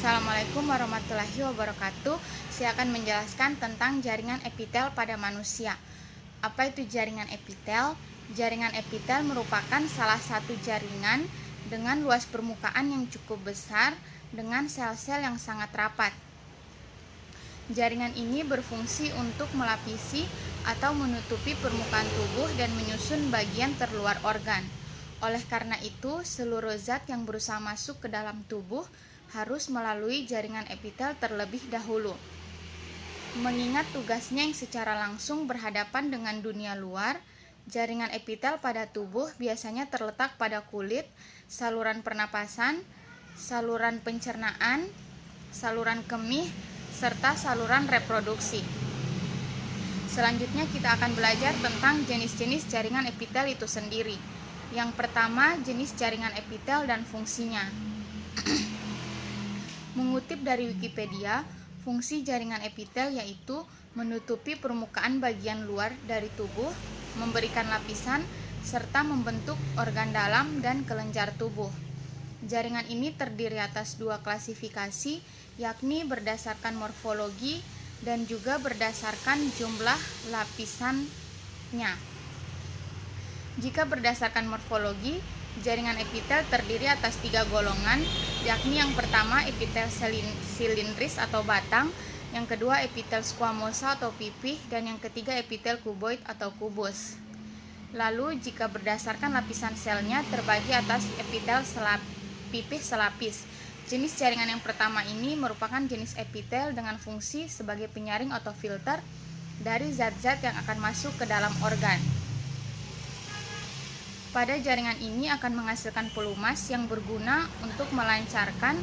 Assalamualaikum warahmatullahi wabarakatuh. Saya akan menjelaskan tentang jaringan epitel pada manusia. Apa itu jaringan epitel? Jaringan epitel merupakan salah satu jaringan dengan luas permukaan yang cukup besar dengan sel-sel yang sangat rapat. Jaringan ini berfungsi untuk melapisi atau menutupi permukaan tubuh dan menyusun bagian terluar organ. Oleh karena itu, seluruh zat yang berusaha masuk ke dalam tubuh harus melalui jaringan epitel terlebih dahulu. Mengingat tugasnya yang secara langsung berhadapan dengan dunia luar, jaringan epitel pada tubuh biasanya terletak pada kulit, saluran pernapasan, saluran pencernaan, saluran kemih, serta saluran reproduksi. Selanjutnya kita akan belajar tentang jenis-jenis jaringan epitel itu sendiri. Yang pertama, jenis jaringan epitel dan fungsinya. Mengutip dari Wikipedia, fungsi jaringan epitel yaitu menutupi permukaan bagian luar dari tubuh, memberikan lapisan, serta membentuk organ dalam dan kelenjar tubuh. Jaringan ini terdiri atas dua klasifikasi, yakni berdasarkan morfologi dan juga berdasarkan jumlah lapisannya. Jika berdasarkan morfologi, jaringan epitel terdiri atas 3 golongan, yakni yang pertama epitel silindris atau batang, yang kedua epitel squamosa atau pipih, dan yang ketiga epitel kuboid atau kubus. Lalu jika berdasarkan lapisan selnya terbagi atas epitel pipih selapis. Jenis jaringan yang pertama ini merupakan jenis epitel dengan fungsi sebagai penyaring atau filter dari zat-zat yang akan masuk ke dalam organ. Pada jaringan ini akan menghasilkan pelumas yang berguna untuk melancarkan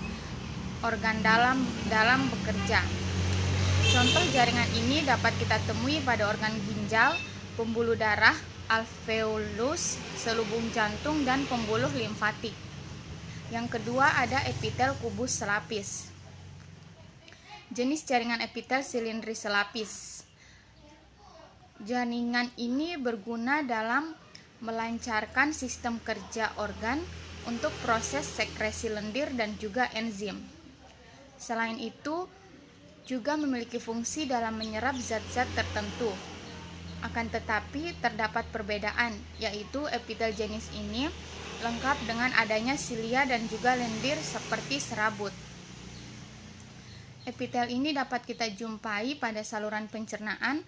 organ dalam bekerja. Contoh jaringan ini dapat kita temui pada organ ginjal, pembuluh darah, alveolus, selubung jantung, dan pembuluh limfatik. Yang kedua ada epitel kubus selapis. Jenis jaringan epitel silindris selapis. Jaringan ini berguna dalam melancarkan sistem kerja organ untuk proses sekresi lendir dan juga enzim. Selain itu, juga memiliki fungsi dalam menyerap zat-zat tertentu. Akan tetapi terdapat perbedaan, yaitu epitel jenis ini lengkap dengan adanya silia dan juga lendir seperti serabut. Epitel ini dapat kita jumpai pada saluran pencernaan,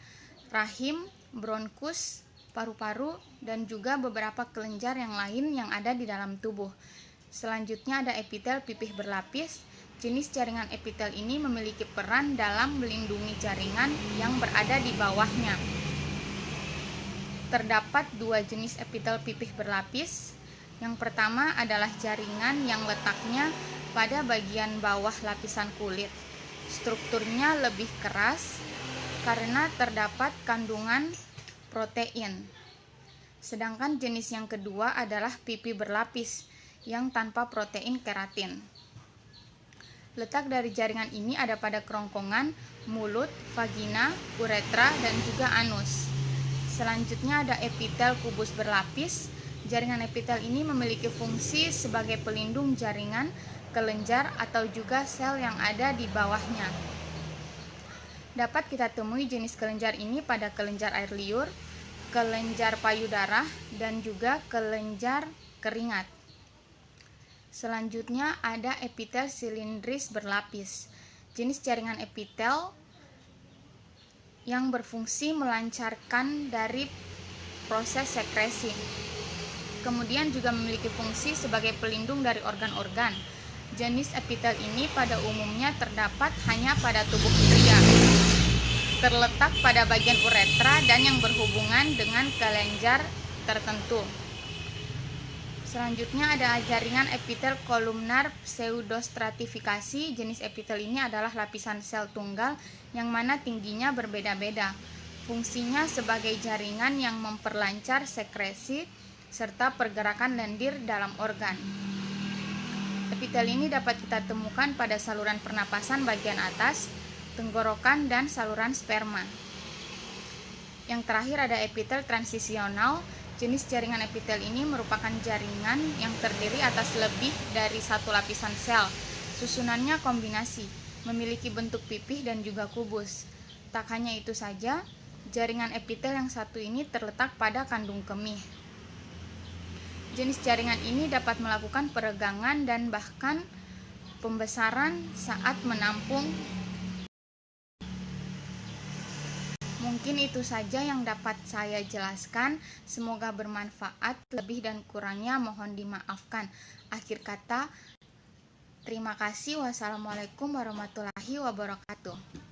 rahim, bronkus, paru-paru, dan juga beberapa kelenjar yang lain yang ada di dalam tubuh. Selanjutnya ada epitel pipih berlapis. Jenis jaringan epitel ini memiliki peran dalam melindungi jaringan yang berada di bawahnya. Terdapat dua jenis epitel pipih berlapis. Yang pertama adalah jaringan yang letaknya pada bagian bawah lapisan kulit. Strukturnya lebih keras karena terdapat kandungan protein. Sedangkan jenis yang kedua adalah pipih berlapis yang tanpa protein keratin. Letak dari jaringan ini ada pada kerongkongan, mulut, vagina, uretra, dan juga anus. Selanjutnya ada epitel kubus berlapis. Jaringan epitel ini memiliki fungsi sebagai pelindung jaringan, kelenjar, atau juga sel yang ada di bawahnya. Dapat kita temui jenis kelenjar ini pada kelenjar air liur, kelenjar payudara, dan juga kelenjar keringat. Selanjutnya ada epitel silindris berlapis. Jenis jaringan epitel yang berfungsi melancarkan dari proses sekresi. Kemudian juga memiliki fungsi sebagai pelindung dari organ-organ. Jenis epitel ini pada umumnya terdapat hanya pada tubuh pria. Terletak pada bagian uretra dan yang berhubungan dengan kelenjar tertentu. Selanjutnya ada jaringan epitel kolumnar pseudostratifikasi. Jenis epitel ini adalah lapisan sel tunggal yang mana tingginya berbeda-beda. Fungsinya sebagai jaringan yang memperlancar sekresi serta pergerakan lendir dalam organ. Epitel ini dapat kita temukan pada saluran pernapasan bagian atas, tenggorokan, dan saluran sperma. Yang terakhir ada epitel transisional. Jenis jaringan epitel ini merupakan jaringan yang terdiri atas lebih dari satu lapisan sel, Susunannya kombinasi, memiliki bentuk pipih dan juga kubus. Tak hanya itu saja, jaringan epitel yang satu ini terletak pada kandung kemih. Jenis jaringan ini dapat melakukan peregangan dan bahkan pembesaran saat menampung. Mungkin itu saja yang dapat saya jelaskan. Semoga bermanfaat. Lebih dan kurangnya mohon dimaafkan. Akhir kata, terima kasih. Wassalamualaikum warahmatullahi wabarakatuh.